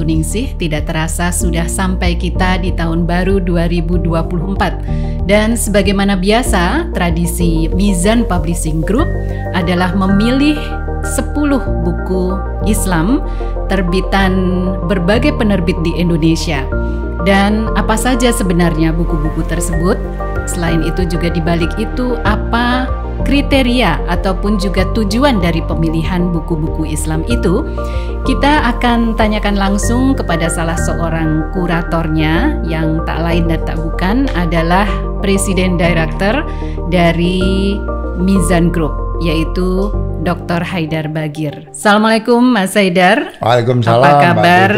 Suningsih, tidak terasa sudah sampai kita di tahun baru 2024. Dan sebagaimana biasa, tradisi Mizan Publishing Group adalah memilih 10 buku Islam terbitan berbagai penerbit di Indonesia. Dan apa saja sebenarnya buku-buku tersebut? Selain itu juga dibalik itu apa kriteria ataupun juga tujuan dari pemilihan buku-buku Islam itu, kita akan tanyakan langsung kepada salah seorang kuratornya yang tak lain dan tak bukan adalah Presiden Director dari Mizan Group, yaitu Dr. Haidar Bagir. Assalamualaikum Mas Haidar. Waalaikumsalam. Apa kabar?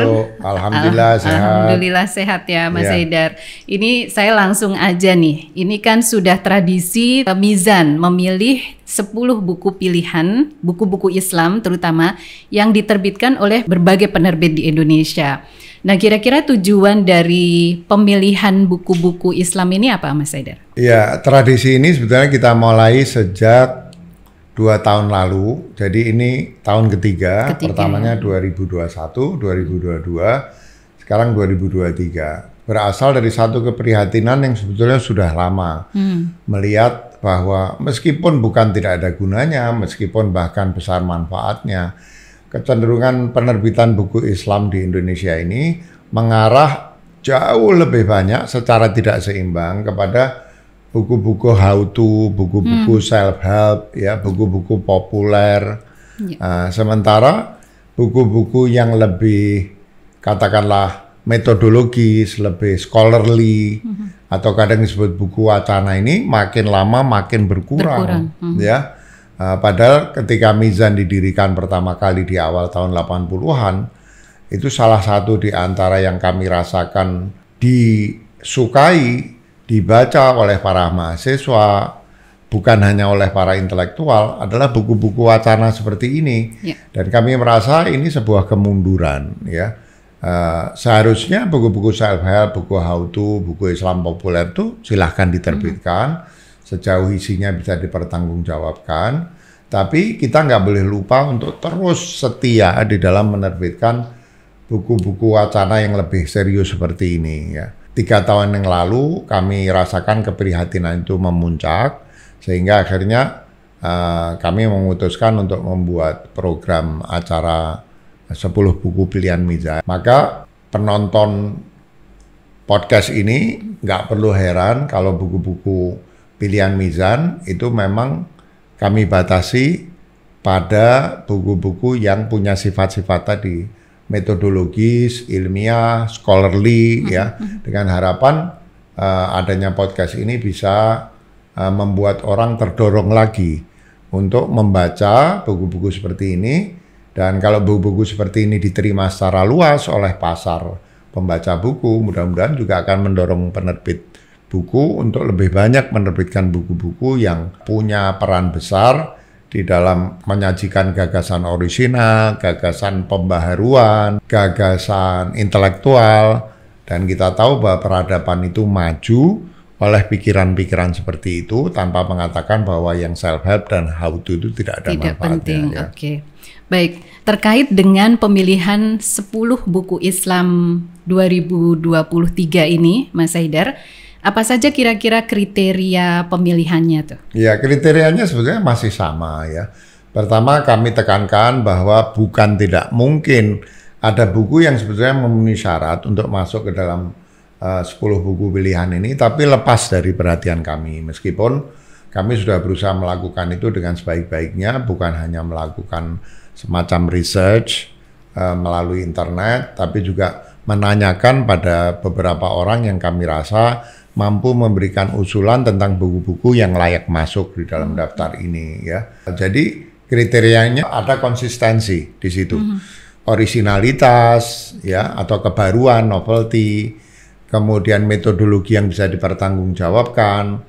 Alhamdulillah sehat. Alhamdulillah sehat ya Mas Haidar. Ini saya langsung aja nih. Ini kan sudah tradisi Mizan memilih 10 buku pilihan, buku-buku Islam terutama yang diterbitkan oleh berbagai penerbit di Indonesia. Nah, kira-kira tujuan dari pemilihan buku-buku Islam ini apa Mas Haidar? Ya, tradisi ini sebetulnya kita mulai sejak 2 tahun lalu, jadi ini tahun ketiga pertamanya 2021, 2022, sekarang 2023. Berasal dari satu keprihatinan yang sebetulnya sudah lama, melihat bahwa meskipun bukan tidak ada gunanya, meskipun bahkan besar manfaatnya, kecenderungan penerbitan buku Islam di Indonesia ini mengarah jauh lebih banyak secara tidak seimbang kepada buku-buku how to, buku-buku self-help, ya, buku-buku populer. Sementara buku-buku yang lebih katakanlah metodologis, lebih scholarly, atau kadang disebut buku wacana ini makin lama makin berkurang. Ya. Padahal ketika Mizan didirikan pertama kali di awal tahun 80-an, itu salah satu di antara yang kami rasakan disukai, dibaca oleh para mahasiswa, bukan hanya oleh para intelektual, adalah buku-buku wacana seperti ini. Dan kami merasa ini sebuah kemunduran. Ya, seharusnya buku-buku self-help, buku how to, buku Islam populer itu silahkan diterbitkan, sejauh isinya bisa dipertanggungjawabkan. Tapi kita nggak boleh lupa untuk terus setia di dalam menerbitkan buku-buku wacana yang lebih serius seperti ini. Ya. 3 tahun yang lalu kami rasakan keprihatinan itu memuncak, sehingga akhirnya kami memutuskan untuk membuat program acara 10 buku pilihan Mizan. Maka penonton podcast ini nggak perlu heran kalau buku-buku pilihan Mizan itu memang kami batasi pada buku-buku yang punya sifat-sifat tadi, metodologis, ilmiah, scholarly, ya, dengan harapan adanya podcast ini bisa membuat orang terdorong lagi untuk membaca buku-buku seperti ini. Dan kalau buku-buku seperti ini diterima secara luas oleh pasar pembaca buku, mudah-mudahan juga akan mendorong penerbit buku untuk lebih banyak menerbitkan buku-buku yang punya peran besar di dalam menyajikan gagasan orisinal, gagasan pembaharuan, gagasan intelektual. Dan kita tahu bahwa peradaban itu maju oleh pikiran-pikiran seperti itu tanpa mengatakan bahwa yang self-help dan how to itu tidak ada manfaatnya. Tidak penting, ya. Oke. Baik, terkait dengan pemilihan 10 buku Islam 2023 ini, Mas Haidar, apa saja kira-kira kriteria pemilihannya tuh? Ya, kriterianya sebetulnya masih sama ya. Pertama, kami tekankan bahwa bukan tidak mungkin ada buku yang sebetulnya memenuhi syarat untuk masuk ke dalam 10 buku pilihan ini, tapi lepas dari perhatian kami. Meskipun kami sudah berusaha melakukan itu dengan sebaik-baiknya, bukan hanya melakukan semacam research melalui internet, tapi juga menanyakan pada beberapa orang yang kami rasa mampu memberikan usulan tentang buku-buku yang layak masuk di dalam daftar ini, ya. Jadi kriterianya ada konsistensi di situ, originalitas, ya, atau kebaruan, novelty, kemudian metodologi yang bisa dipertanggungjawabkan,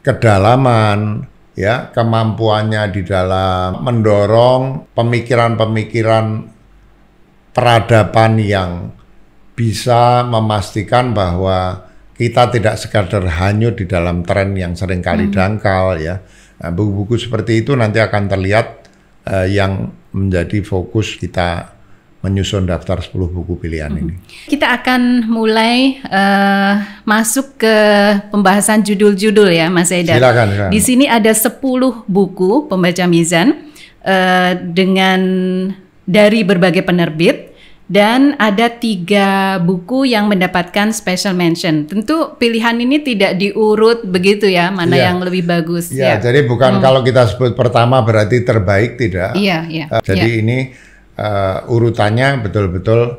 kedalaman, ya, kemampuannya di dalam mendorong pemikiran-pemikiran peradaban yang bisa memastikan bahwa kita tidak sekadar hanyut di dalam tren yang seringkali dangkal, ya. Nah, buku-buku seperti itu nanti akan terlihat yang menjadi fokus kita menyusun daftar 10 buku pilihan ini. Kita akan mulai masuk ke pembahasan judul-judul ya Mas Haidar. Silakan. Di sini ada 10 buku pembaca Mizan dengan dari berbagai penerbit dan ada 3 buku yang mendapatkan special mention. Tentu pilihan ini tidak diurut begitu ya, mana yang lebih bagus. Ya, jadi bukan kalau kita sebut pertama berarti terbaik, tidak. Jadi ini urutannya betul-betul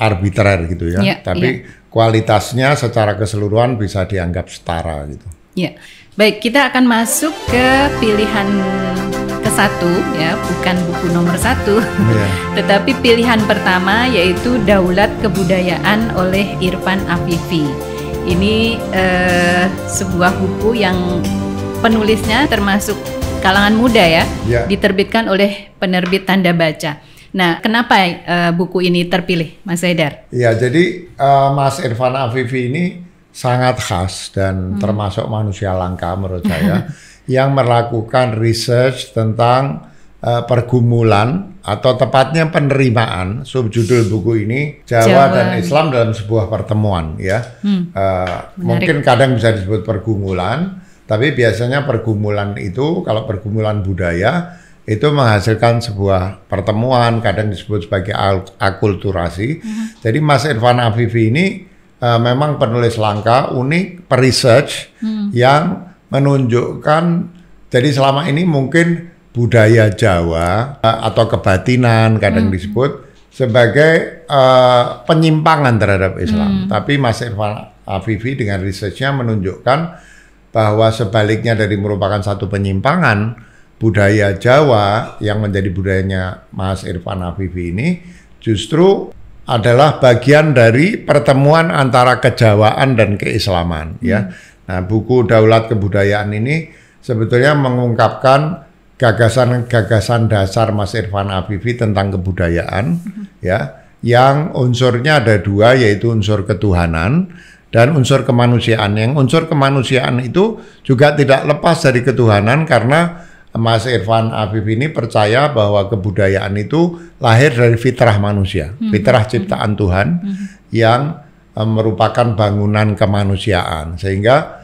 arbitrer gitu ya. Tapi kualitasnya secara keseluruhan bisa dianggap setara gitu. Ya, baik, kita akan masuk ke pilihan ke-1 ya, bukan buku nomor 1, tetapi pilihan pertama yaitu Daulat Kebudayaan oleh Irfan Afifi. Ini sebuah buku yang penulisnya termasuk kalangan muda ya, diterbitkan oleh penerbit Tanda Baca. Nah, kenapa buku ini terpilih, Mas Haidar? Ya, jadi Mas Irfan Afifi ini sangat khas dan termasuk manusia langka menurut saya yang melakukan research tentang pergumulan atau tepatnya penerimaan subjudul buku ini Jawa dan Islam dalam sebuah pertemuan ya. Mungkin kadang bisa disebut pergumulan, tapi biasanya pergumulan itu kalau pergumulan budaya itu menghasilkan sebuah pertemuan, kadang disebut sebagai akulturasi. Jadi Mas Irfan Afifi ini memang penulis langka, unik, peresearch yang menunjukkan, jadi selama ini mungkin budaya Jawa atau kebatinan kadang disebut sebagai penyimpangan terhadap Islam. Tapi Mas Irfan Afifi dengan researchnya menunjukkan bahwa sebaliknya dari merupakan satu penyimpangan, budaya Jawa yang menjadi budayanya Mas Irfan Afifi ini justru adalah bagian dari pertemuan antara kejawaan dan keislaman ya. Nah, buku Daulat Kebudayaan ini sebetulnya mengungkapkan gagasan-gagasan dasar Mas Irfan Afifi tentang kebudayaan ya, yang unsurnya ada 2, yaitu unsur ketuhanan dan unsur kemanusiaan. Yang unsur kemanusiaan itu juga tidak lepas dari ketuhanan karena Mas Irfan Afifi ini percaya bahwa kebudayaan itu lahir dari fitrah manusia, fitrah ciptaan Tuhan yang merupakan bangunan kemanusiaan. Sehingga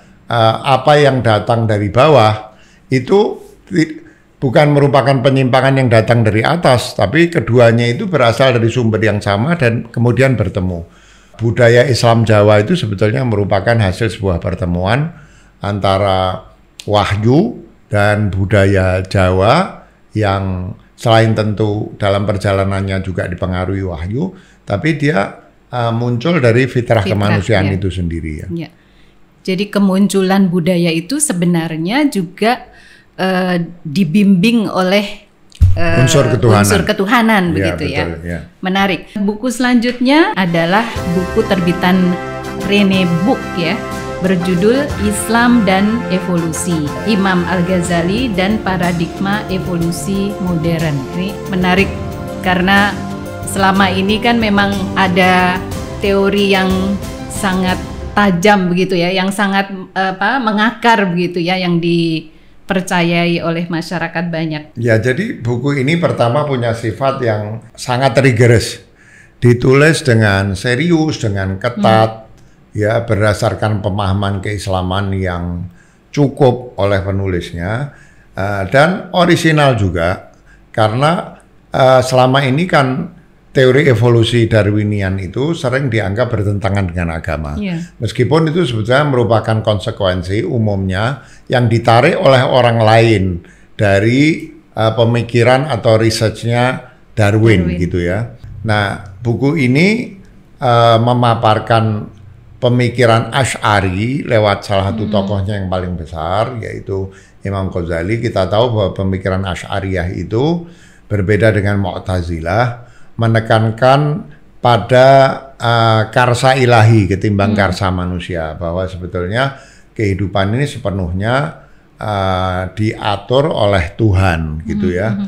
apa yang datang dari bawah itu bukan merupakan penyimpangan yang datang dari atas, tapi keduanya itu berasal dari sumber yang sama dan kemudian bertemu. Budaya Islam Jawa itu sebetulnya merupakan hasil sebuah pertemuan antara wahyu dan budaya Jawa yang selain tentu dalam perjalanannya juga dipengaruhi wahyu, tapi dia muncul dari fitrah kemanusiaan itu sendiri ya. Jadi kemunculan budaya itu sebenarnya juga dibimbing oleh unsur ketuhanan begitu betul, ya. Menarik. Buku selanjutnya adalah buku terbitan Rene Book ya, berjudul Islam dan Evolusi, Imam Al-Ghazali dan Paradigma Evolusi Modern. Ini menarik karena selama ini kan memang ada teori yang sangat tajam begitu ya, yang sangat mengakar begitu ya, yang dipercayai oleh masyarakat banyak. Ya, jadi buku ini pertama punya sifat yang sangat rigorous, ditulis dengan serius, dengan ketat, ya berdasarkan pemahaman keislaman yang cukup oleh penulisnya dan orisinal juga karena selama ini kan teori evolusi Darwinian itu sering dianggap bertentangan dengan agama. Meskipun itu sebetulnya merupakan konsekuensi umumnya yang ditarik oleh orang lain dari pemikiran atau researchnya Darwin gitu ya. Nah, buku ini memaparkan pemikiran Asy'ari lewat salah satu tokohnya yang paling besar, yaitu Imam Ghazali. Kita tahu bahwa pemikiran Asy'ariyah itu berbeda dengan Mu'tazilah, menekankan pada karsa ilahi ketimbang karsa manusia, bahwa sebetulnya kehidupan ini sepenuhnya diatur oleh Tuhan gitu ya.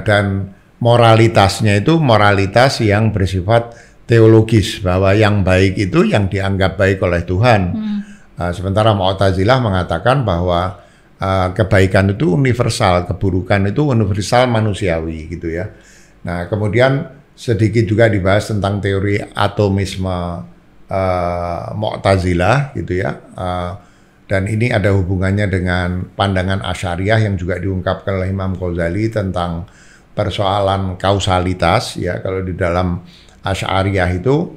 Dan moralitasnya itu moralitas yang bersifat teologis, bahwa yang baik itu yang dianggap baik oleh Tuhan. Sementara Mu'tazilah mengatakan bahwa kebaikan itu universal, keburukan itu universal manusiawi gitu ya. Nah, kemudian sedikit juga dibahas tentang teori atomisme Mu'tazilah gitu ya. Dan ini ada hubungannya dengan pandangan Asy'ariyah yang juga diungkapkan oleh Imam Ghazali tentang persoalan kausalitas ya. Kalau di dalam Asy'ariyah itu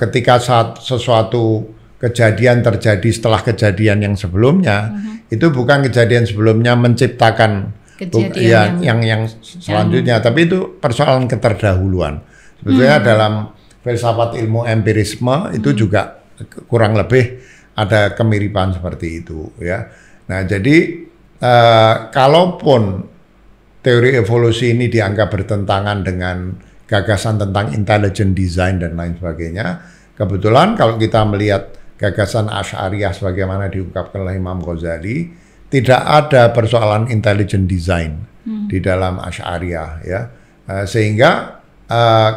ketika sesuatu kejadian terjadi setelah kejadian yang sebelumnya, itu bukan kejadian sebelumnya menciptakan kejadian yang selanjutnya, tapi itu persoalan keterdahuluan. Sebetulnya dalam filsafat ilmu empirisme itu juga kurang lebih ada kemiripan seperti itu ya. Nah, jadi kalaupun teori evolusi ini dianggap bertentangan dengan gagasan tentang intelligent design dan lain sebagainya, kebetulan kalau kita melihat gagasan Asy'ariyah sebagaimana diungkapkan oleh Imam Ghazali, tidak ada persoalan intelligent design di dalam Asy'ariyah ya. Sehingga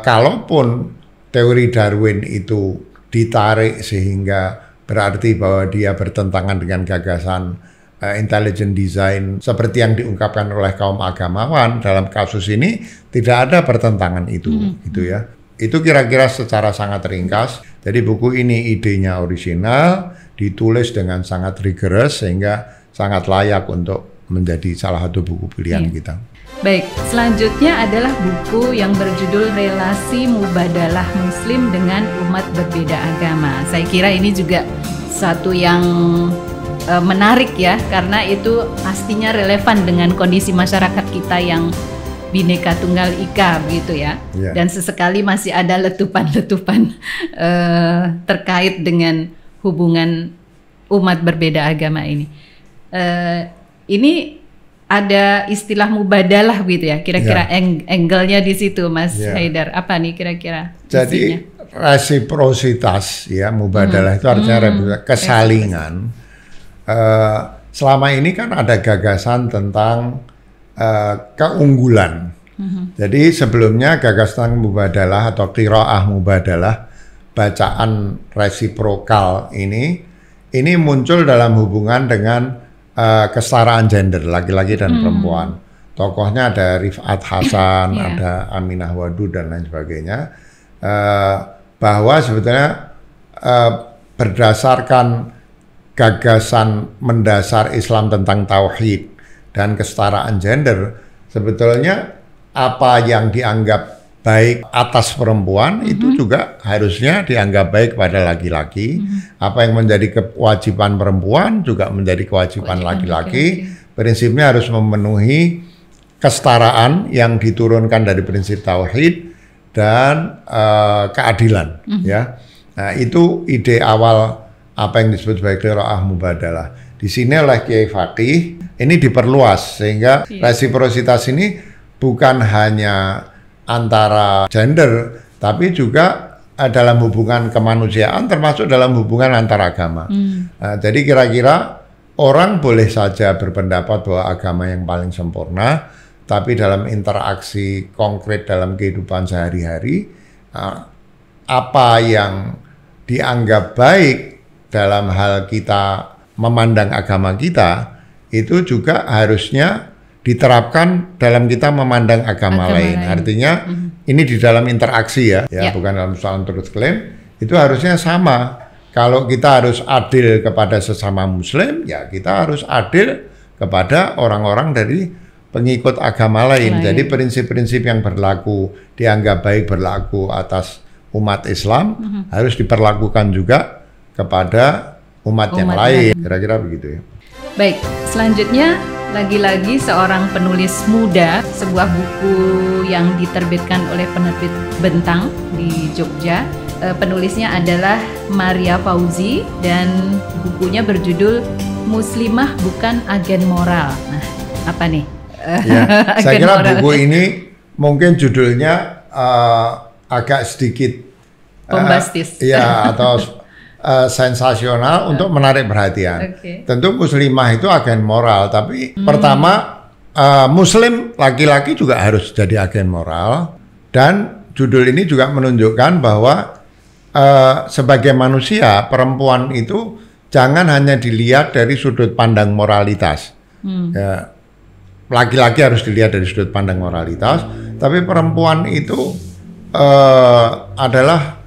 kalaupun teori Darwin itu ditarik sehingga berarti bahwa dia bertentangan dengan gagasan intelligent design seperti yang diungkapkan oleh kaum agamawan, dalam kasus ini tidak ada pertentangan itu gitu ya. Itu kira-kira secara sangat ringkas. Jadi buku ini idenya orisinal, ditulis dengan sangat rigorous sehingga sangat layak untuk menjadi salah satu buku pilihan kita. Baik, selanjutnya adalah buku yang berjudul Relasi Mubadalah Muslim dengan Umat Berbeda Agama. Saya kira ini juga satu yang menarik ya, karena itu pastinya relevan dengan kondisi masyarakat kita yang Bhinneka Tunggal Ika begitu ya. Dan sesekali masih ada letupan-letupan terkait dengan hubungan umat berbeda agama ini. Ini ada istilah mubadalah gitu ya, kira-kira angle-nya di situ Mas Haidar, apa nih kira-kira? Jadi resiprositas ya, mubadalah itu artinya kesalingan. Selama ini kan ada gagasan tentang keunggulan. Jadi sebelumnya gagasan mubadalah atau qiraah mubadalah, bacaan resiprokal ini muncul dalam hubungan dengan kesetaraan gender, laki-laki dan perempuan. Tokohnya ada Rif'at Hasan, ada Aminah Wadud dan lain sebagainya. Bahwa sebetulnya berdasarkan gagasan mendasar Islam tentang tauhid dan kesetaraan gender, sebetulnya apa yang dianggap baik atas perempuan itu juga harusnya dianggap baik pada laki-laki. Apa yang menjadi kewajiban perempuan juga menjadi kewajiban laki-laki. Prinsipnya harus memenuhi kesetaraan yang diturunkan dari prinsip tauhid dan keadilan. Ya, nah itu ide awal apa yang disebut sebagai qiraah mubadalah. Di sini oleh Kiai Faqih ini diperluas sehingga resiprositas ini bukan hanya antara gender, tapi juga dalam hubungan kemanusiaan, termasuk dalam hubungan antar agama. Jadi kira-kira orang boleh saja berpendapat bahwa agama yang paling sempurna, tapi dalam interaksi konkret dalam kehidupan sehari-hari, apa yang dianggap baik dalam hal kita memandang agama kita, itu juga harusnya diterapkan dalam kita memandang agama lain. Artinya ini di dalam interaksi ya, bukan dalam soal truth claim, itu harusnya sama. Kalau kita harus adil kepada sesama muslim, ya kita harus adil kepada orang-orang dari pengikut agama lain. Jadi prinsip-prinsip yang berlaku, dianggap baik berlaku atas umat Islam, harus diperlakukan juga kepada umat yang lain. Kira-kira begitu ya. Baik, selanjutnya lagi-lagi seorang penulis muda, sebuah buku yang diterbitkan oleh penerbit Bentang di Jogja. Penulisnya adalah Maria Fauzi dan bukunya berjudul Muslimah Bukan Agen Moral. Nah, apa nih? Saya kira buku ini mungkin judulnya agak sedikit bombastis. Atau sensasional untuk menarik perhatian. Tentu muslimah itu agen moral, tapi pertama muslim laki-laki juga harus jadi agen moral, dan judul ini juga menunjukkan bahwa sebagai manusia perempuan itu jangan hanya dilihat dari sudut pandang moralitas. Laki-laki harus dilihat dari sudut pandang moralitas, Tapi perempuan itu adalah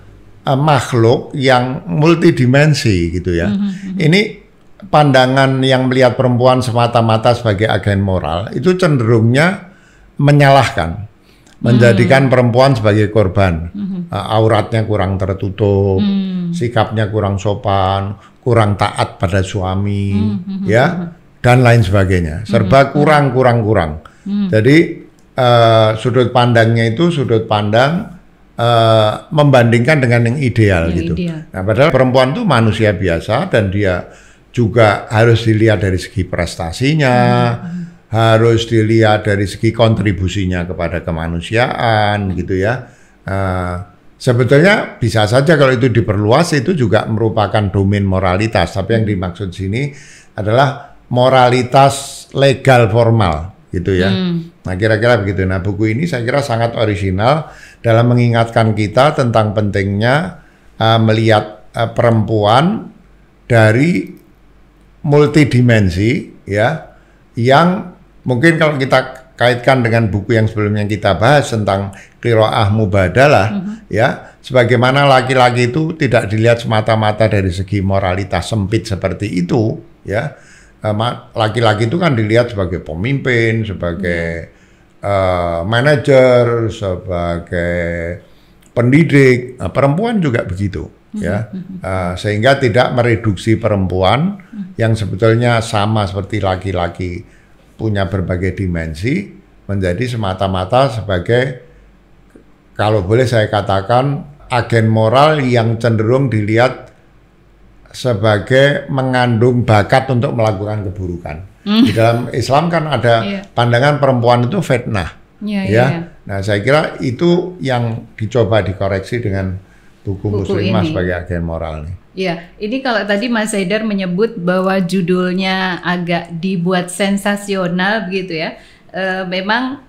makhluk yang multidimensi gitu ya. Ini pandangan yang melihat perempuan semata-mata sebagai agen moral itu cenderungnya menyalahkan, menjadikan perempuan sebagai korban. Auratnya kurang tertutup, sikapnya kurang sopan, kurang taat pada suami, ya, dan lain sebagainya. Serba kurang. Jadi sudut pandangnya itu sudut pandang membandingkan dengan yang ideal gitu. Nah, padahal perempuan itu manusia biasa dan dia juga harus dilihat dari segi prestasinya, harus dilihat dari segi kontribusinya kepada kemanusiaan gitu ya. Sebetulnya bisa saja kalau itu diperluas itu juga merupakan domain moralitas, tapi yang dimaksud sini adalah moralitas legal formal gitu ya. Nah, kira-kira begitu. Nah, buku ini saya kira sangat original dalam mengingatkan kita tentang pentingnya melihat perempuan dari multidimensi ya, yang mungkin kalau kita kaitkan dengan buku yang sebelumnya kita bahas tentang qiraah mubadalah ya, sebagaimana laki-laki itu tidak dilihat semata-mata dari segi moralitas sempit seperti itu ya. Laki-laki itu kan dilihat sebagai pemimpin, sebagai manajer, sebagai pendidik. Nah, perempuan juga begitu ya, sehingga tidak mereduksi perempuan yang sebetulnya sama seperti laki-laki punya berbagai dimensi menjadi semata-mata sebagai, kalau boleh saya katakan, agen moral yang cenderung dilihat sebagai mengandung bakat untuk melakukan keburukan. Di dalam Islam kan ada pandangan perempuan itu fitnah, ya. Nah, saya kira itu yang dicoba dikoreksi dengan buku Muslimah sebagai agen moral nih. Ya, ini kalau tadi Mas Haidar menyebut bahwa judulnya agak dibuat sensasional begitu ya. Memang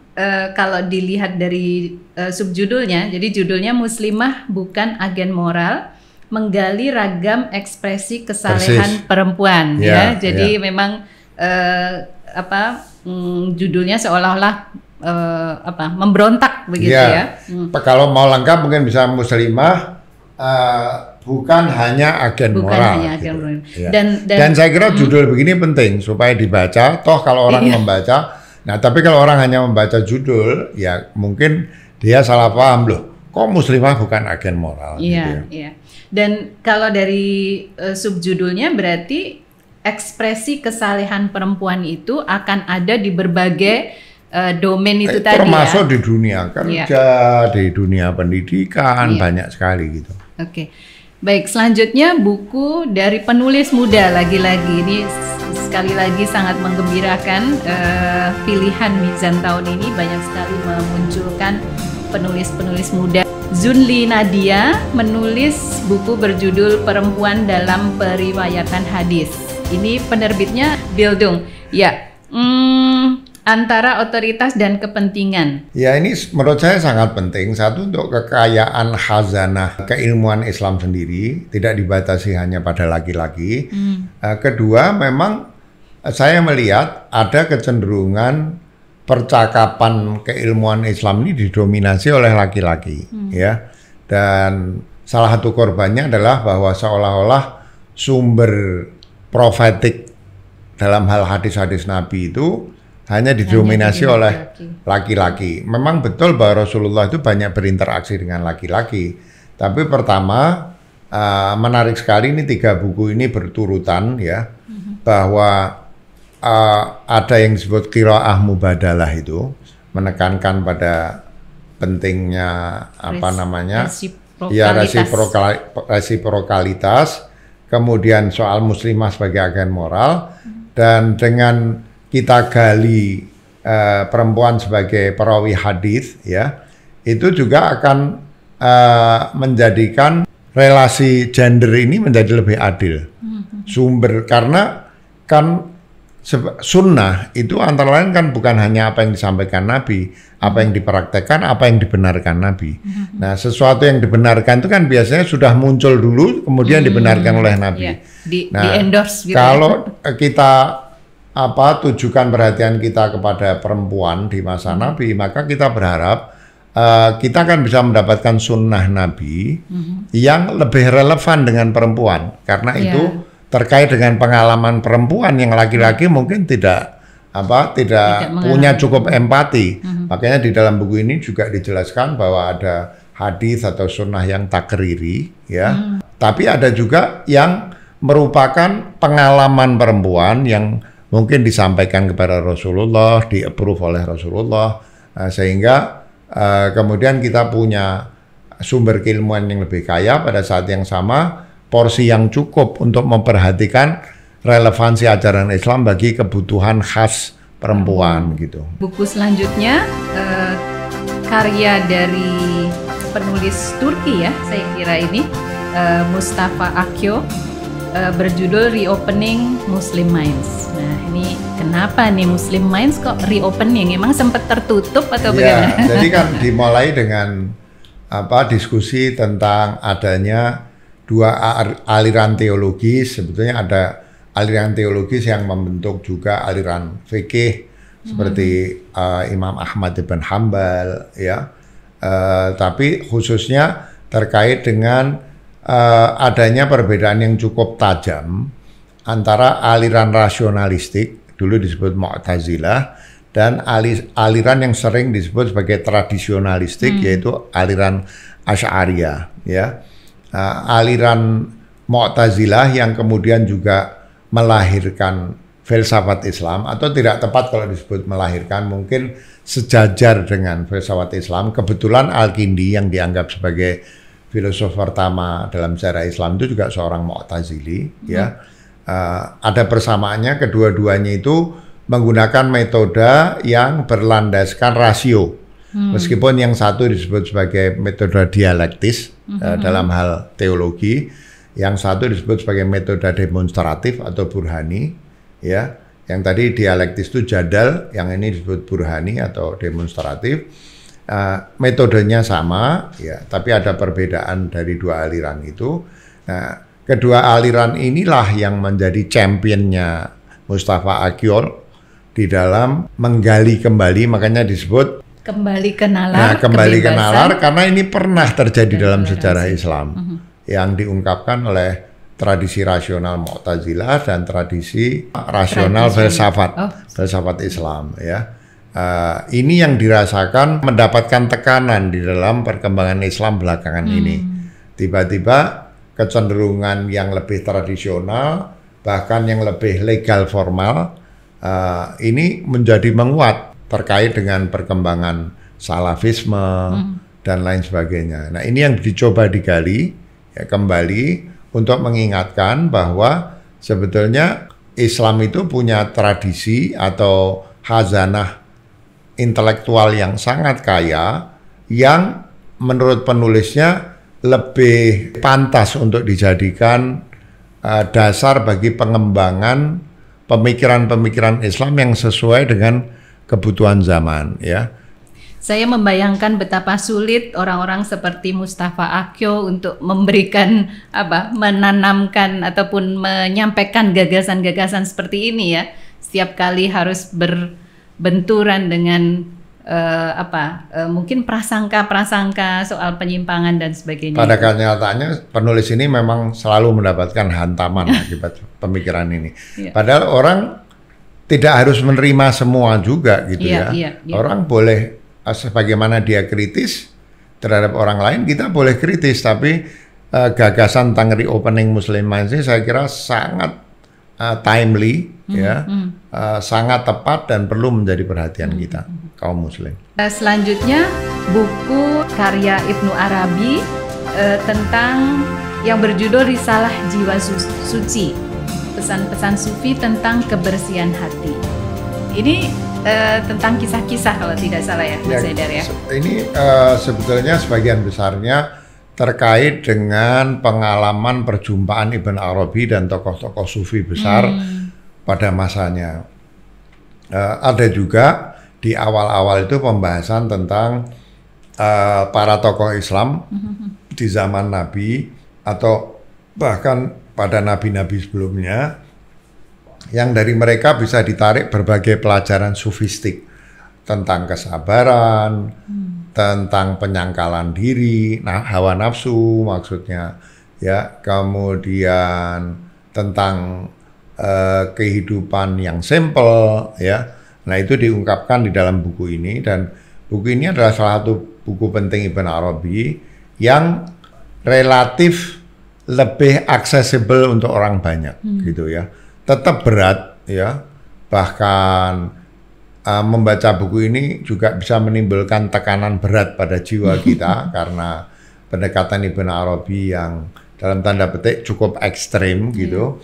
kalau dilihat dari subjudulnya, jadi judulnya Muslimah Bukan Agen Moral, Menggali Ragam Ekspresi Kesalehan Perempuan ya. Jadi memang judulnya seolah-olah memberontak begitu ya. Kalau mau lengkap mungkin bisa Muslimah bukan hanya agen moral. Gitu. Dan saya kira judul begini penting supaya dibaca. Toh kalau orang membaca, nah tapi kalau orang hanya membaca judul, ya mungkin dia salah paham loh. Kok Muslimah bukan agen moral? Iya, gitu ya. Dan kalau dari subjudulnya berarti ekspresi kesalehan perempuan itu akan ada di berbagai domain itu tadi termasuk di dunia kerja, di dunia pendidikan, banyak sekali gitu. Oke. Baik, selanjutnya buku dari penulis muda, lagi-lagi ini sekali lagi sangat menggembirakan. Pilihan Mizan tahun ini banyak sekali memunculkan penulis-penulis muda. Zunli Nadia menulis buku berjudul Perempuan dalam Periwayatan Hadis. Ini penerbitnya Bildung. Ya, antara otoritas dan kepentingan. Ya, ini menurut saya sangat penting. Satu, untuk kekayaan khazanah keilmuan Islam sendiri tidak dibatasi hanya pada laki-laki. Kedua, memang saya melihat ada kecenderungan percakapan keilmuan Islam ini didominasi oleh laki-laki, ya. Dan salah satu korbannya adalah bahwa seolah-olah sumber profetik dalam hal hadis-hadis Nabi itu hanya didominasi oleh laki-laki. Memang betul bahwa Rasulullah itu banyak berinteraksi dengan laki-laki. Tapi pertama, menarik sekali ini 3 buku ini berturutan ya, bahwa ada yang disebut qiraah mubadalah itu, menekankan pada pentingnya resiprokalitas, kemudian soal muslimah sebagai agen moral, dan dengan kita gali perempuan sebagai perawi hadis ya, itu juga akan menjadikan relasi gender ini menjadi lebih adil. Sumber, karena kan sunnah itu antara lain kan bukan hanya apa yang disampaikan Nabi, apa yang dipraktekkan, apa yang dibenarkan Nabi. Nah, sesuatu yang dibenarkan itu kan biasanya sudah muncul dulu, kemudian dibenarkan oleh Nabi. Di-endorse gitu. Kalau kita tujukan perhatian kita kepada perempuan di masa Nabi, maka kita berharap kita kan bisa mendapatkan sunnah Nabi yang lebih relevan dengan perempuan, karena itu terkait dengan pengalaman perempuan yang laki-laki mungkin tidak punya cukup empati. Makanya di dalam buku ini juga dijelaskan bahwa ada hadis atau sunnah yang takriri, ya. Tapi ada juga yang merupakan pengalaman perempuan yang mungkin disampaikan kepada Rasulullah, di-approve oleh Rasulullah, sehingga kemudian kita punya sumber keilmuan yang lebih kaya pada saat yang sama, porsi yang cukup untuk memperhatikan relevansi ajaran Islam bagi kebutuhan khas perempuan gitu. Buku selanjutnya karya dari penulis Turki ya, saya kira ini Mustafa Akyo, berjudul Reopening Muslim Minds. Nah, ini kenapa nih Muslim Minds kok reopening? Emang sempat tertutup atau bagaimana? Jadi kan dimulai dengan diskusi tentang adanya dua aliran teologis. Sebetulnya ada aliran teologis yang membentuk juga aliran fikih seperti Imam Ahmad ibn Hanbal, ya. Tapi khususnya terkait dengan adanya perbedaan yang cukup tajam antara aliran rasionalistik, dulu disebut Mu'tazilah, dan aliran yang sering disebut sebagai tradisionalistik, yaitu aliran Asy'ariyah, ya. Aliran Mu'tazilah yang kemudian juga melahirkan filsafat Islam, atau tidak tepat kalau disebut melahirkan, mungkin sejajar dengan filsafat Islam. Kebetulan Al-Kindi yang dianggap sebagai filosof pertama dalam sejarah Islam itu juga seorang Mu'tazili, ya. Ada persamaannya, kedua-duanya itu menggunakan metode yang berlandaskan rasio. Meskipun yang satu disebut sebagai metode dialektis dalam hal teologi, yang satu disebut sebagai metode demonstratif atau burhani, ya. Yang tadi dialektis itu jadal, yang ini disebut burhani atau demonstratif. Metodenya sama, ya, tapi ada perbedaan dari dua aliran itu. Nah, kedua aliran inilah yang menjadi championnya Mustafa Akyo di dalam menggali kembali, makanya disebut kembali ke nalar. Nah, kembali ke nalar karena ini pernah terjadi dalam sejarah Islam yang diungkapkan oleh tradisi rasional Mu'tazilah dan tradisi rasional filsafat Islam, ya. Ini yang dirasakan mendapatkan tekanan di dalam perkembangan Islam belakangan ini. Tiba-tiba kecenderungan yang lebih tradisional, bahkan yang lebih legal formal, ini menjadi menguat terkait dengan perkembangan salafisme dan lain sebagainya. Nah, ini yang dicoba digali, ya, kembali untuk mengingatkan bahwa sebetulnya Islam itu punya tradisi atau khazanah intelektual yang sangat kaya, yang menurut penulisnya lebih pantas untuk dijadikan dasar bagi pengembangan pemikiran-pemikiran Islam yang sesuai dengan kebutuhan zaman, ya. Saya membayangkan betapa sulit orang-orang seperti Mustafa Akyo untuk memberikan menanamkan ataupun menyampaikan gagasan-gagasan seperti ini, ya. Setiap kali harus berbenturan dengan mungkin prasangka-prasangka soal penyimpangan dan sebagainya. Pada kenyataannya penulis ini memang selalu mendapatkan hantaman akibat pemikiran ini. Padahal orang tidak harus menerima semua juga gitu, ya. Orang boleh, sebagaimana dia kritis terhadap orang lain, kita boleh kritis, tapi gagasan tentang reopening Muslim Minds ini saya kira sangat timely, ya, sangat tepat dan perlu menjadi perhatian kita kaum Muslim. Selanjutnya buku karya Ibnu Arabi tentang yang berjudul Risalah Jiwa Suci, pesan-pesan sufi tentang kebersihan hati. Ini tentang kisah-kisah kalau tidak salah, ya, Mas Haidar, ya. Ini sebetulnya sebagian besarnya terkait dengan pengalaman perjumpaan Ibn Arabi dan tokoh-tokoh sufi besar pada masanya. Ada juga di awal-awal itu pembahasan tentang para tokoh Islam di zaman Nabi atau bahkan pada nabi-nabi sebelumnya, yang dari mereka bisa ditarik berbagai pelajaran sufistik tentang kesabaran, tentang penyangkalan diri, hawa nafsu maksudnya, ya, kemudian tentang kehidupan yang simple, ya. Nah, itu diungkapkan di dalam buku ini, dan buku ini adalah salah satu buku penting Ibn Arabi yang relatif lebih aksesibel untuk orang banyak, gitu ya. Tetap berat, ya. Bahkan membaca buku ini juga bisa menimbulkan tekanan berat pada jiwa kita karena pendekatan Ibn Arabi yang dalam tanda petik cukup ekstrim, gitu.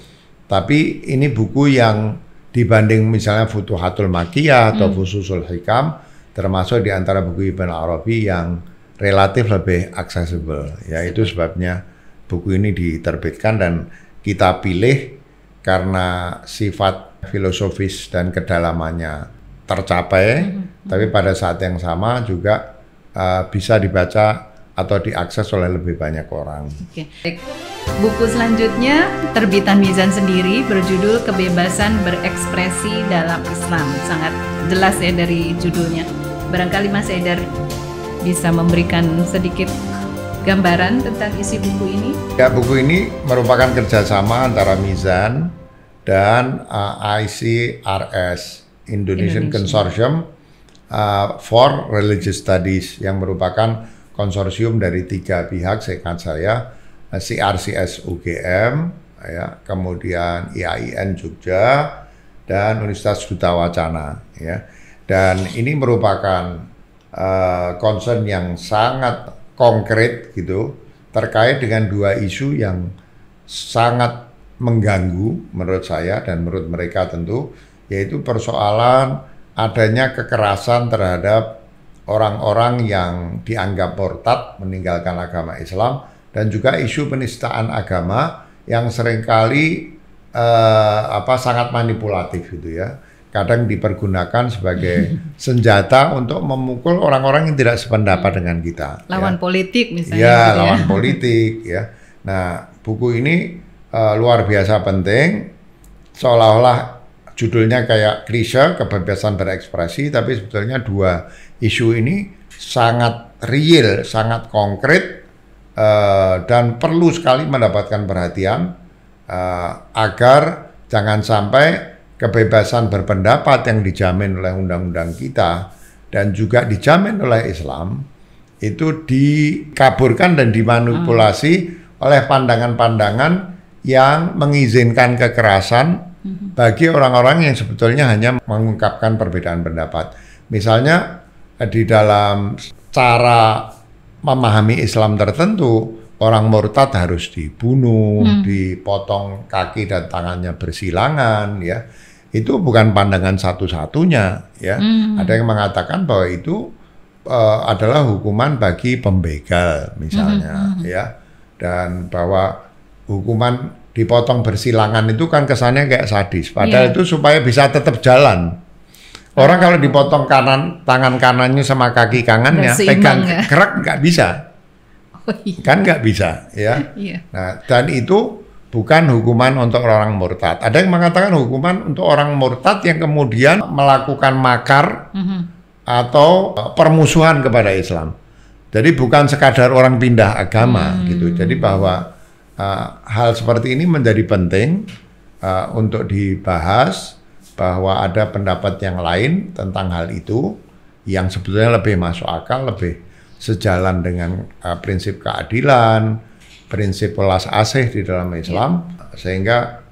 Tapi ini buku yang dibanding misalnya Futuhatul Makkiyah atau Fususul Hikam, termasuk di antara buku Ibn Arabi yang relatif lebih aksesibel. Ya, itu sebabnya buku ini diterbitkan dan kita pilih karena sifat filosofis dan kedalamannya tercapai, tapi pada saat yang sama juga bisa dibaca atau diakses oleh lebih banyak orang. Oke. Buku selanjutnya terbitan Mizan sendiri berjudul Kebebasan Berekspresi dalam Islam. Sangat jelas ya dari judulnya. Barangkali Mas Haidar bisa memberikan sedikit gambaran tentang isi buku ini. Ya, buku ini merupakan kerjasama antara Mizan dan ICRS, Indonesian Consortium for Religious Studies, yang merupakan konsorsium dari 3 pihak, seingat saya, CRCS UGM, ya, kemudian IAIN Jogja, dan Universitas Duta Wacana, ya. Dan ini merupakan concern yang sangat konkret, gitu, terkait dengan 2 isu yang sangat mengganggu menurut saya dan menurut mereka tentu, yaitu persoalan adanya kekerasan terhadap orang-orang yang dianggap murtad meninggalkan agama Islam, dan juga isu penistaan agama yang seringkali sangat manipulatif, gitu ya. Kadang dipergunakan sebagai senjata untuk memukul orang-orang yang tidak sependapat dengan kita. Lawan politik misalnya. Ya, gitu lawan politik, ya. Nah, buku ini luar biasa penting, seolah-olah judulnya kayak klise, kebebasan berekspresi, tapi sebetulnya 2 isu ini sangat real, sangat konkret, dan perlu sekali mendapatkan perhatian agar jangan sampai kebebasan berpendapat yang dijamin oleh undang-undang kita dan juga dijamin oleh Islam itu dikaburkan dan dimanipulasi oleh pandangan-pandangan yang mengizinkan kekerasan bagi orang-orang yang sebetulnya hanya mengungkapkan perbedaan pendapat. Misalnya di dalam cara memahami Islam tertentu, orang murtad harus dibunuh, dipotong kaki dan tangannya bersilangan, ya. Itu bukan pandangan satu-satunya, ya. Ada yang mengatakan bahwa itu adalah hukuman bagi pembegal, misalnya, ya. Dan bahwa hukuman dipotong bersilangan itu kan kesannya kayak sadis, padahal itu supaya bisa tetap jalan. Orang kalau dipotong tangan kanannya sama kaki kanannya, pegang kerak nggak bisa, kan nggak bisa, ya. Nah, dan itu bukan hukuman untuk orang murtad. Ada yang mengatakan hukuman untuk orang murtad yang kemudian melakukan makar atau permusuhan kepada Islam. Jadi bukan sekadar orang pindah agama, gitu. Jadi bahwa hal seperti ini menjadi penting untuk dibahas, bahwa ada pendapat yang lain tentang hal itu yang sebetulnya lebih masuk akal, lebih sejalan dengan prinsip keadilan, prinsip welas asih di dalam Islam, sehingga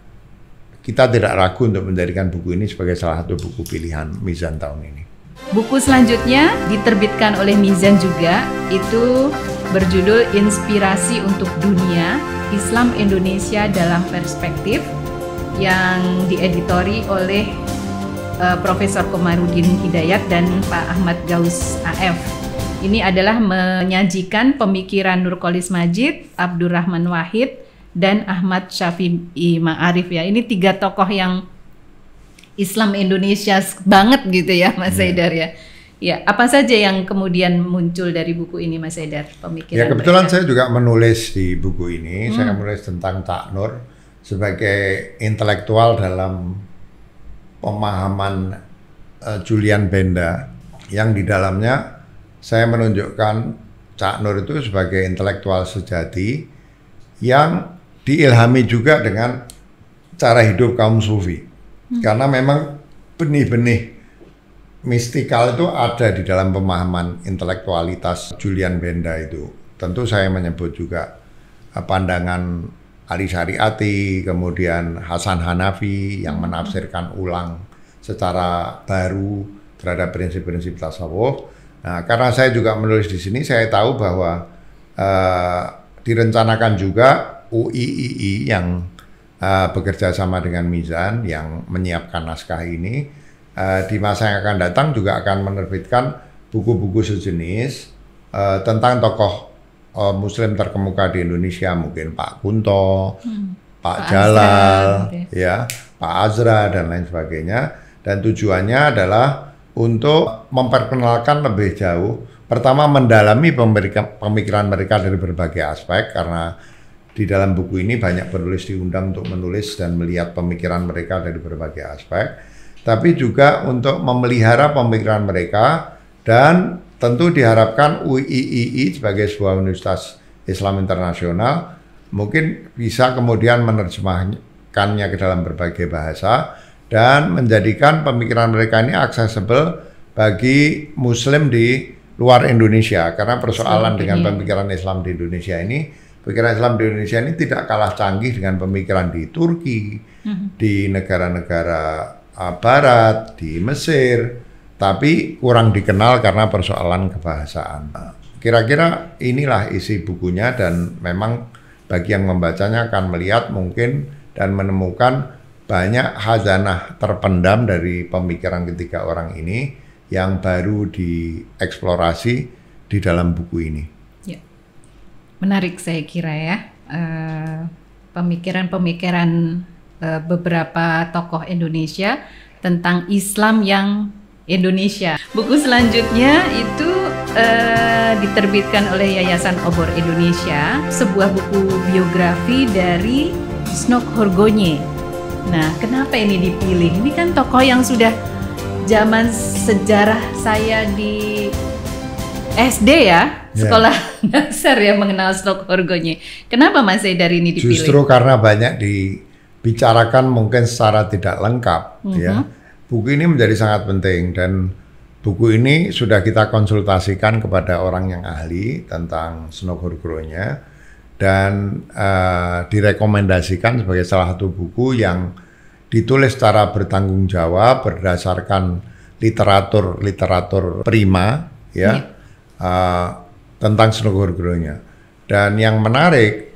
kita tidak ragu untuk menjadikan buku ini sebagai salah satu buku pilihan Mizan tahun ini. Buku selanjutnya diterbitkan oleh Mizan juga, itu berjudul Inspirasi untuk Dunia, Islam Indonesia dalam Perspektif, yang dieditori oleh Profesor Komarudin Hidayat dan Pak Ahmad Gaus AF. Ini adalah menyajikan pemikiran Nurkolis Majid, Abdurrahman Wahid, dan Ahmad Syafi'i Ma'arif, ya. Ini 3 tokoh yang Islam Indonesia banget gitu ya, Mas Haidar, ya. Ya, apa saja yang kemudian muncul dari buku ini, Mas Haidar, pemikiran? Ya, kebetulan saya juga menulis di buku ini. Saya menulis tentang Tak Nur sebagai intelektual dalam pemahaman Julian Benda. yang di dalamnya saya menunjukkan Cak Nur itu sebagai intelektual sejati yang diilhami juga dengan cara hidup kaum sufi. Karena memang benih-benih mistikal itu ada di dalam pemahaman intelektualitas Julian Benda itu. Tentu saya menyebut juga pandangan Ali Syariati, kemudian Hasan Hanafi yang menafsirkan ulang secara baru terhadap prinsip-prinsip tasawuf. Nah, karena saya juga menulis di sini, saya tahu bahwa direncanakan juga UIII yang bekerja sama dengan Mizan yang menyiapkan naskah ini di masa yang akan datang juga akan menerbitkan buku-buku sejenis tentang tokoh Muslim terkemuka di Indonesia, mungkin Pak Kunto, Pak Jalal, ya, Pak Azra dan lain sebagainya. Dan tujuannya adalah untuk memperkenalkan lebih jauh, pertama mendalami pemikiran mereka dari berbagai aspek, karena di dalam buku ini banyak penulis diundang untuk menulis dan melihat pemikiran mereka dari berbagai aspek, tapi juga untuk memelihara pemikiran mereka, dan tentu diharapkan UIII sebagai sebuah universitas Islam internasional mungkin bisa kemudian menerjemahkannya ke dalam berbagai bahasa dan menjadikan pemikiran mereka ini aksesibel bagi Muslim di luar Indonesia, karena persoalan dengan pemikiran Islam di Indonesia ini, pemikiran Islam di Indonesia ini tidak kalah canggih dengan pemikiran di Turki, di negara-negara Barat, di Mesir, tapi kurang dikenal karena persoalan kebahasaan. Kira-kira inilah isi bukunya, dan memang bagi yang membacanya akan melihat mungkin dan menemukan banyak khazanah terpendam dari pemikiran ketiga orang ini yang baru dieksplorasi di dalam buku ini. Ya. Menarik saya kira ya, pemikiran-pemikiran beberapa tokoh Indonesia tentang Islam yang Indonesia. Buku selanjutnya itu diterbitkan oleh Yayasan Obor Indonesia, sebuah buku biografi dari Snok Horgonye. Nah, kenapa ini dipilih? Ini kan tokoh yang sudah zaman sejarah saya di SD ya, sekolah dasar ya, mengenal Snok Horgonye. Kenapa Mas Haidar ini dipilih? Justru karena banyak dibicarakan mungkin secara tidak lengkap, ya. Buku ini menjadi sangat penting, dan buku ini sudah kita konsultasikan kepada orang yang ahli tentang Snok Horgonye, dan direkomendasikan sebagai salah satu buku yang ditulis secara bertanggung jawab berdasarkan literatur prima, ya, tentang Snok Horgonye. Dan yang menarik,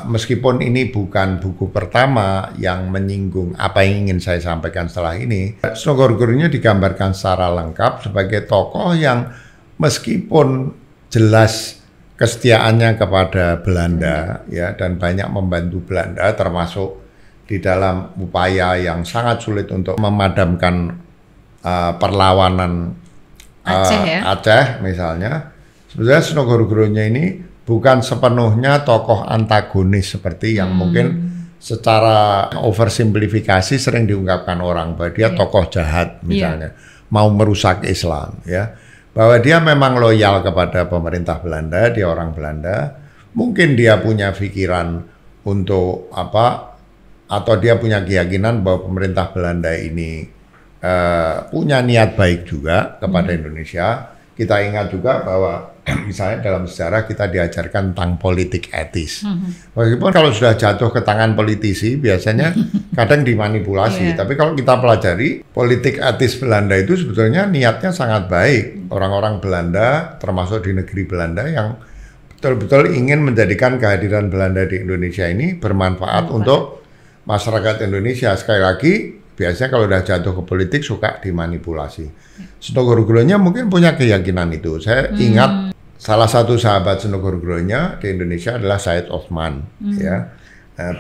meskipun ini bukan buku pertama yang menyinggung apa yang ingin saya sampaikan setelah ini, Snok Horgonye digambarkan secara lengkap sebagai tokoh yang meskipun jelas kesetiaannya kepada Belanda, ya, dan banyak membantu Belanda, termasuk di dalam upaya yang sangat sulit untuk memadamkan perlawanan Aceh misalnya. Sebenarnya Snok Horgonye ini bukan sepenuhnya tokoh antagonis seperti yang mungkin secara oversimplifikasi sering diungkapkan orang, bahwa dia tokoh jahat misalnya, mau merusak Islam, ya. Bahwa dia memang loyal kepada pemerintah Belanda, dia orang Belanda, mungkin dia punya pikiran untuk apa, atau dia punya keyakinan bahwa pemerintah Belanda ini punya niat baik juga kepada Indonesia. Kita ingat juga bahwa misalnya dalam sejarah kita diajarkan tentang politik etis. Meskipun kalau sudah jatuh ke tangan politisi biasanya kadang dimanipulasi. Tapi kalau kita pelajari politik etis Belanda itu sebetulnya niatnya sangat baik. Orang-orang Belanda termasuk di negeri Belanda yang betul-betul ingin menjadikan kehadiran Belanda di Indonesia ini bermanfaat untuk masyarakat Indonesia. Sekali lagi, biasanya kalau udah jatuh ke politik suka dimanipulasi. Snok Horgonye mungkin punya keyakinan itu. Saya ingat salah satu sahabat Snok Horgonye di Indonesia adalah Said Osman, ya,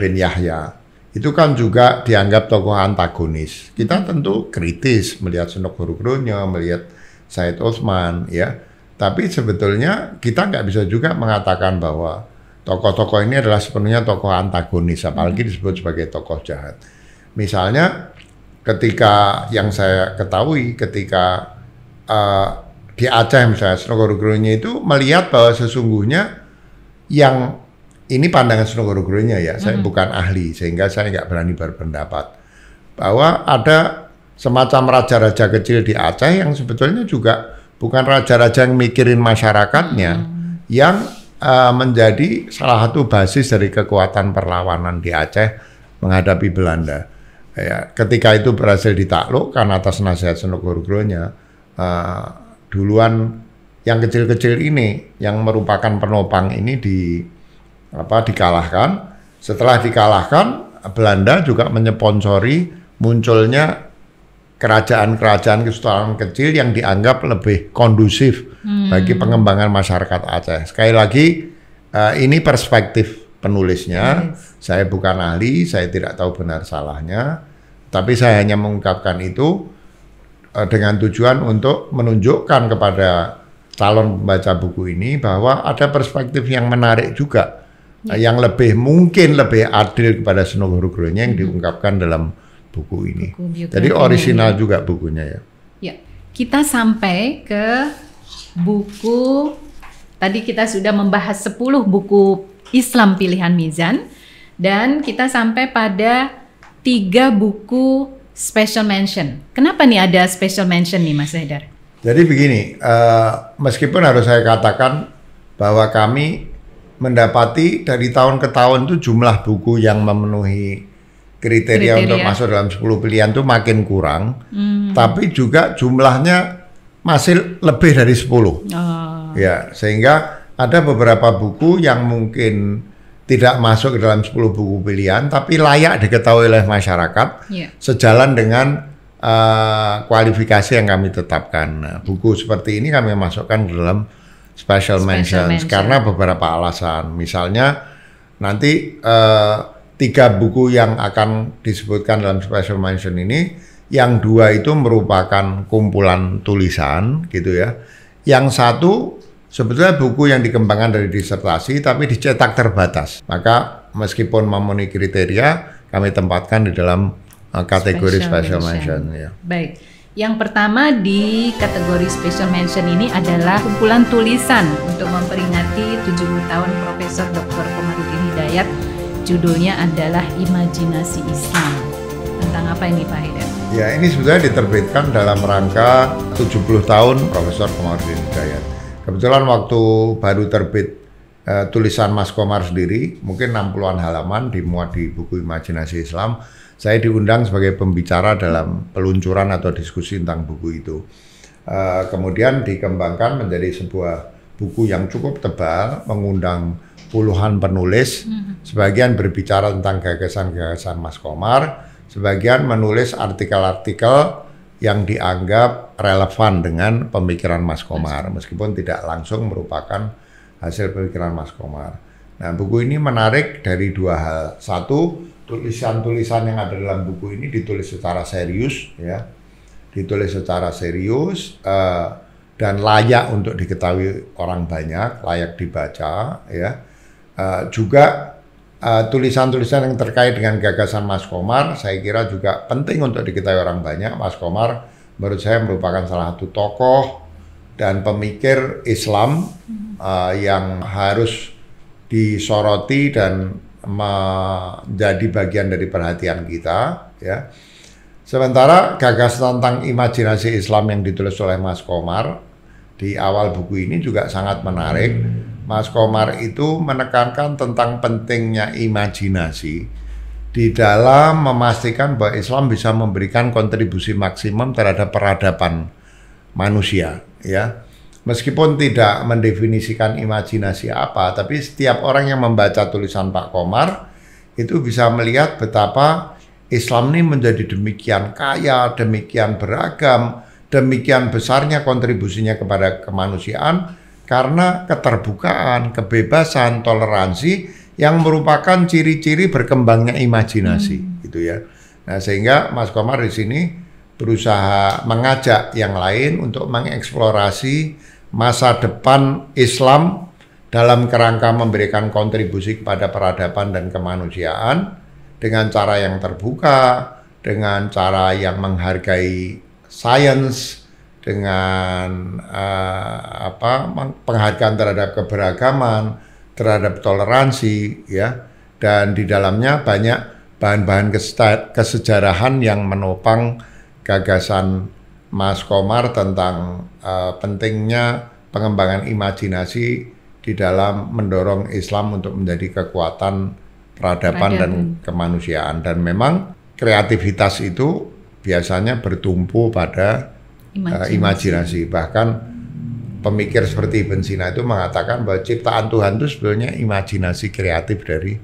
bin Yahya. Itu kan juga dianggap tokoh antagonis. Kita tentu kritis melihat Snok Horgonye, melihat Said Osman, ya. Tapi sebetulnya kita nggak bisa juga mengatakan bahwa tokoh-tokoh ini adalah sepenuhnya tokoh antagonis, apalagi disebut sebagai tokoh jahat. Misalnya ketika yang saya ketahui, ketika di Aceh misalnya, Senogoro-Goronya itu melihat bahwa sesungguhnya yang ini pandangan Senogoro-Goronya ya, saya bukan ahli sehingga saya nggak berani berpendapat bahwa ada semacam raja-raja kecil di Aceh yang sebetulnya juga bukan raja-raja yang mikirin masyarakatnya, yang menjadi salah satu basis dari kekuatan perlawanan di Aceh menghadapi Belanda. Ya, ketika itu berhasil ditaklukkan atas nasihat Senogoro-Goronya, duluan yang kecil-kecil ini yang merupakan penopang ini dikalahkan. Setelah dikalahkan, Belanda juga menyponsori munculnya kerajaan-kerajaan kesultanan kecil yang dianggap lebih kondusif bagi pengembangan masyarakat Aceh. Sekali lagi, ini perspektif penulisnya. Saya bukan ahli, saya tidak tahu benar salahnya, tapi saya hanya mengungkapkan itu dengan tujuan untuk menunjukkan kepada calon pembaca buku ini bahwa ada perspektif yang menarik juga, yang mungkin lebih adil kepada Senogoro-Goronya yang diungkapkan dalam buku ini. Jadi orisinal juga bukunya ya. Ya, kita sampai ke buku, tadi kita sudah membahas 10 buku Islam pilihan Mizan, dan kita sampai pada 3 buku special mention. Kenapa nih ada special mention nih Mas Haidar? Jadi begini, meskipun harus saya katakan bahwa kami mendapati dari tahun ke tahun itu jumlah buku yang memenuhi kriteria untuk masuk dalam 10 pilihan itu makin kurang, tapi juga jumlahnya masih lebih dari 10. Ya, sehingga ada beberapa buku yang mungkin tidak masuk ke dalam 10 buku pilihan, tapi layak diketahui oleh masyarakat, sejalan dengan kualifikasi yang kami tetapkan. Nah, buku seperti ini kami masukkan ke dalam special mentions karena beberapa alasan. Misalnya nanti 3 buku yang akan disebutkan dalam special mention ini, yang 2 itu merupakan kumpulan tulisan gitu ya. Yang 1 sebetulnya buku yang dikembangkan dari disertasi tapi dicetak terbatas. Maka meskipun memenuhi kriteria, kami tempatkan di dalam kategori special mention. Ya. Baik, yang pertama di kategori special mention ini adalah kumpulan tulisan untuk memperingati 70 tahun Profesor Dr. Komarudin Hidayat. Judulnya adalah Imajinasi Islam. Tentang apa ini Pak Haidar? Ya, ini sebetulnya diterbitkan dalam rangka 70 tahun Profesor Komarudin Hidayat. Kebetulan waktu baru terbit tulisan Mas Komar sendiri, mungkin 60-an halaman dimuat di buku Imajinasi Islam, saya diundang sebagai pembicara dalam peluncuran atau diskusi tentang buku itu. Kemudian dikembangkan menjadi sebuah buku yang cukup tebal, mengundang puluhan penulis, sebagian berbicara tentang gagasan-gagasan Mas Komar, sebagian menulis artikel-artikel yang dianggap relevan dengan pemikiran Mas Komar, meskipun tidak langsung merupakan hasil pemikiran Mas Komar. Nah, buku ini menarik dari 2 hal. 1, tulisan-tulisan yang ada dalam buku ini ditulis secara serius, ya, ditulis secara serius dan layak untuk diketahui orang banyak, layak dibaca, ya. Juga tulisan-tulisan yang terkait dengan gagasan Mas Komar, saya kira juga penting untuk diketahui orang banyak. Mas Komar menurut saya merupakan salah satu tokoh dan pemikir Islam yang harus disoroti dan menjadi bagian dari perhatian kita, ya. Sementara gagasan tentang imajinasi Islam yang ditulis oleh Mas Komar di awal buku ini juga sangat menarik. Mas Komar itu menekankan tentang pentingnya imajinasi di dalam memastikan bahwa Islam bisa memberikan kontribusi maksimum terhadap peradaban manusia, ya. Meskipun tidak mendefinisikan imajinasi apa, tapi setiap orang yang membaca tulisan Pak Komar itu bisa melihat betapa Islam ini menjadi demikian kaya, demikian beragam, demikian besarnya kontribusinya kepada kemanusiaan karena keterbukaan, kebebasan, toleransi yang merupakan ciri-ciri berkembangnya imajinasi, gitu ya. Nah, sehingga Mas Komar di sini berusaha mengajak yang lain untuk mengeksplorasi masa depan Islam dalam kerangka memberikan kontribusi kepada peradaban dan kemanusiaan dengan cara yang terbuka, dengan cara yang menghargai sains, dengan penghargaan terhadap keberagaman, terhadap toleransi, ya, dan di dalamnya banyak bahan-bahan kesejarahan yang menopang gagasan Mas Komar tentang pentingnya pengembangan imajinasi di dalam mendorong Islam untuk menjadi kekuatan peradaban dan kemanusiaan. Dan memang kreativitas itu biasanya bertumpu pada imajinasi. Bahkan pemikir seperti Ibn Sina itu mengatakan bahwa ciptaan Tuhan itu sebenarnya imajinasi kreatif dari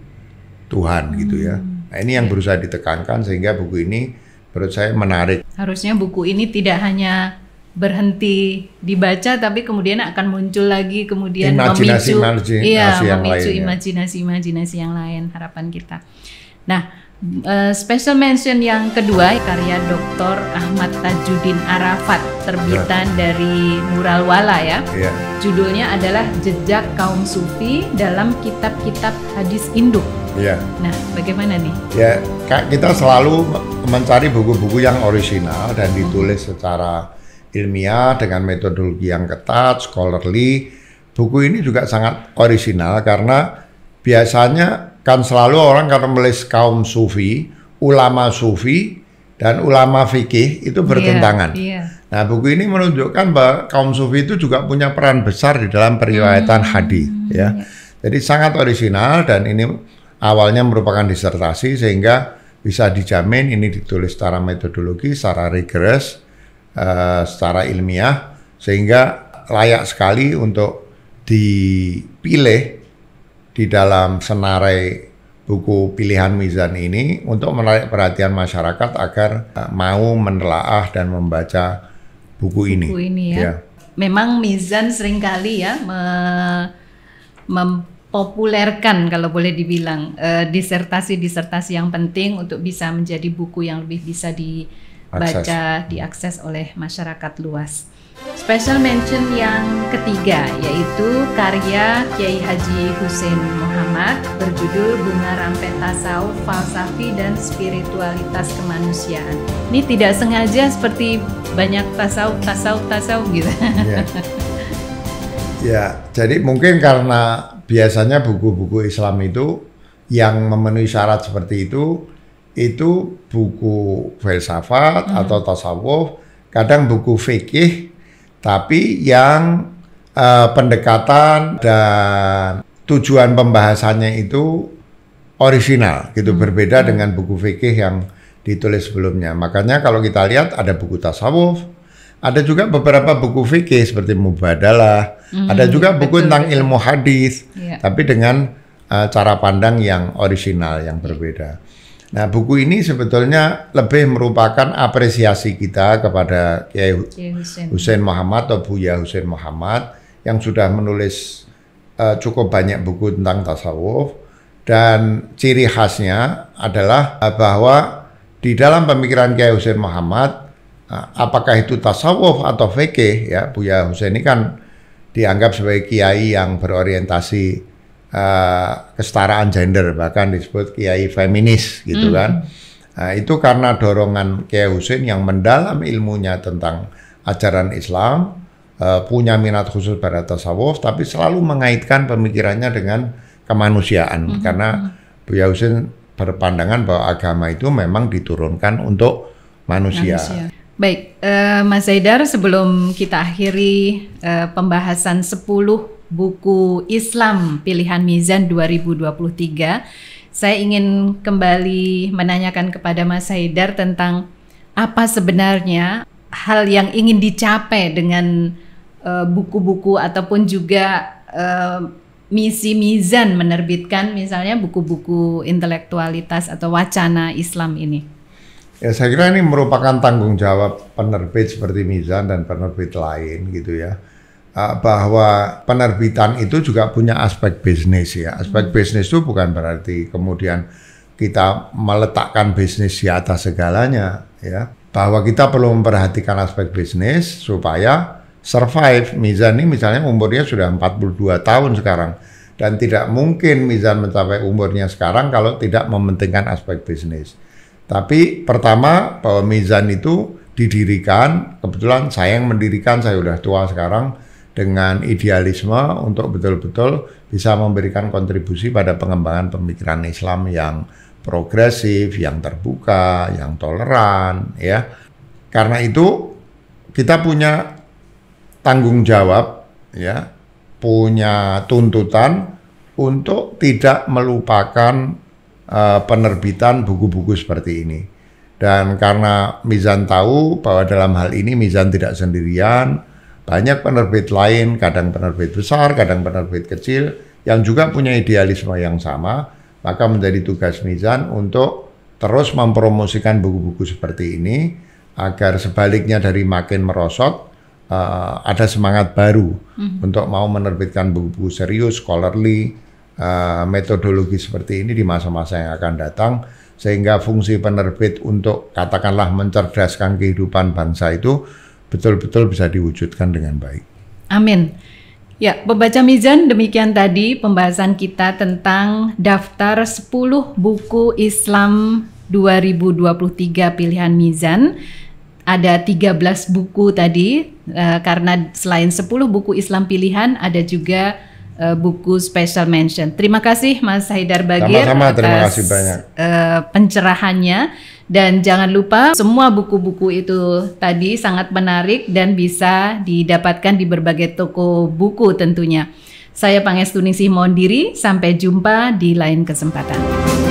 Tuhan gitu ya. Nah, ini yang berusaha ditekankan sehingga buku ini menurut saya menarik. Harusnya buku ini tidak hanya berhenti dibaca tapi kemudian akan muncul lagi kemudian memicu imajinasi yang lain, harapan kita. Nah, special mention yang kedua karya Dr. Ahmad Tajuddin Arafat, terbitan dari Mural Wala ya. Judulnya adalah Jejak Kaum Sufi dalam Kitab-Kitab Hadis Induk. Nah, bagaimana nih? Ya, kita selalu mencari buku-buku yang orisinal dan ditulis secara ilmiah dengan metodologi yang ketat, scholarly. Buku ini juga sangat orisinal karena biasanya kan selalu orang kalau menulis kaum sufi, ulama sufi dan ulama fikih itu bertentangan. Nah, buku ini menunjukkan bahwa kaum sufi itu juga punya peran besar di dalam periwayatan hadis ya. Jadi sangat orisinal dan ini awalnya merupakan disertasi sehingga bisa dijamin ini ditulis secara metodologi, secara rigorous, secara ilmiah sehingga layak sekali untuk dipilih di dalam senarai buku pilihan Mizan ini untuk menarik perhatian masyarakat agar mau menelaah dan membaca buku ini. Ya. Memang Mizan seringkali ya mempopulerkan kalau boleh dibilang disertasi-disertasi yang penting untuk bisa menjadi buku yang lebih bisa dibaca, diakses oleh masyarakat luas. Special mention yang ketiga yaitu karya Kiai Haji Hussein Muhammad berjudul Bunga Rampet Tasawuf, Falsafi dan Spiritualitas Kemanusiaan. Ini tidak sengaja seperti banyak tasawuf gitu. Ya, jadi mungkin karena biasanya buku-buku Islam itu yang memenuhi syarat seperti itu buku filsafat atau tasawuf, kadang buku fikih, tapi yang pendekatan dan tujuan pembahasannya itu orisinal gitu, berbeda dengan buku fikih yang ditulis sebelumnya. Makanya kalau kita lihat ada buku tasawuf, ada juga beberapa buku fikih seperti Mubadalah, ada juga buku tentang ilmu hadis, tapi dengan cara pandang yang orisinal, yang berbeda. Nah, buku ini sebetulnya lebih merupakan apresiasi kita kepada Kiai Hussein Muhammad atau Buya Hussein Muhammad yang sudah menulis cukup banyak buku tentang tasawuf, dan ciri khasnya adalah bahwa di dalam pemikiran Kiai Hussein Muhammad, apakah itu tasawuf atau fikih, ya, Buya Hussein ini kan dianggap sebagai kiai yang berorientasi kesetaraan gender, bahkan disebut kiai feminis gitu kan. Nah, itu karena dorongan Kiai Hussein yang mendalam ilmunya tentang ajaran Islam, punya minat khusus pada tasawuf, tapi selalu mengaitkan pemikirannya dengan kemanusiaan. Karena Buya Hussein berpandangan bahwa agama itu memang diturunkan untuk manusia. Baik, Mas Zaidar, sebelum kita akhiri pembahasan 10 buku Islam pilihan Mizan 2023, saya ingin kembali menanyakan kepada Mas Zaidar tentang apa sebenarnya hal yang ingin dicapai dengan buku-buku ataupun juga misi Mizan menerbitkan misalnya buku-buku intelektualitas atau wacana Islam ini. Ya, saya kira ini merupakan tanggung jawab penerbit seperti Mizan dan penerbit lain gitu ya. Bahwa penerbitan itu juga punya aspek bisnis ya. Aspek bisnis itu bukan berarti kemudian kita meletakkan bisnis di atas segalanya ya. Bahwa kita perlu memperhatikan aspek bisnis supaya survive. Mizan ini misalnya umurnya sudah 42 tahun sekarang, dan tidak mungkin Mizan mencapai umurnya sekarang kalau tidak mementingkan aspek bisnis. Tapi pertama, bahwa Mizan itu didirikan. Kebetulan saya yang mendirikan, saya udah tua sekarang, dengan idealisme untuk betul-betul bisa memberikan kontribusi pada pengembangan pemikiran Islam yang progresif, yang terbuka, yang toleran, ya. Karena itu kita punya tanggung jawab, ya, punya tuntutan untuk tidak melupakan penerbitan buku-buku seperti ini. Dan karena Mizan tahu bahwa dalam hal ini Mizan tidak sendirian, banyak penerbit lain, kadang penerbit besar, kadang penerbit kecil, yang juga punya idealisme yang sama, maka menjadi tugas Mizan untuk terus mempromosikan buku-buku seperti ini, agar sebaliknya dari makin merosot, ada semangat baru untuk mau menerbitkan buku-buku serius, scholarly, metodologi seperti ini di masa-masa yang akan datang, sehingga fungsi penerbit untuk katakanlah mencerdaskan kehidupan bangsa itu betul-betul bisa diwujudkan dengan baik. Amin. Ya, pembaca Mizan, demikian tadi pembahasan kita tentang daftar 10 buku Islam 2023 pilihan Mizan. Ada 13 buku tadi, karena selain 10 buku Islam pilihan, ada juga buku special mention. Terima kasih Mas Haidar Bagir atas pencerahannya, dan jangan lupa semua buku-buku itu tadi sangat menarik dan bisa didapatkan di berbagai toko buku tentunya. Saya Pangestuningsih mohon diri, sampai jumpa di lain kesempatan.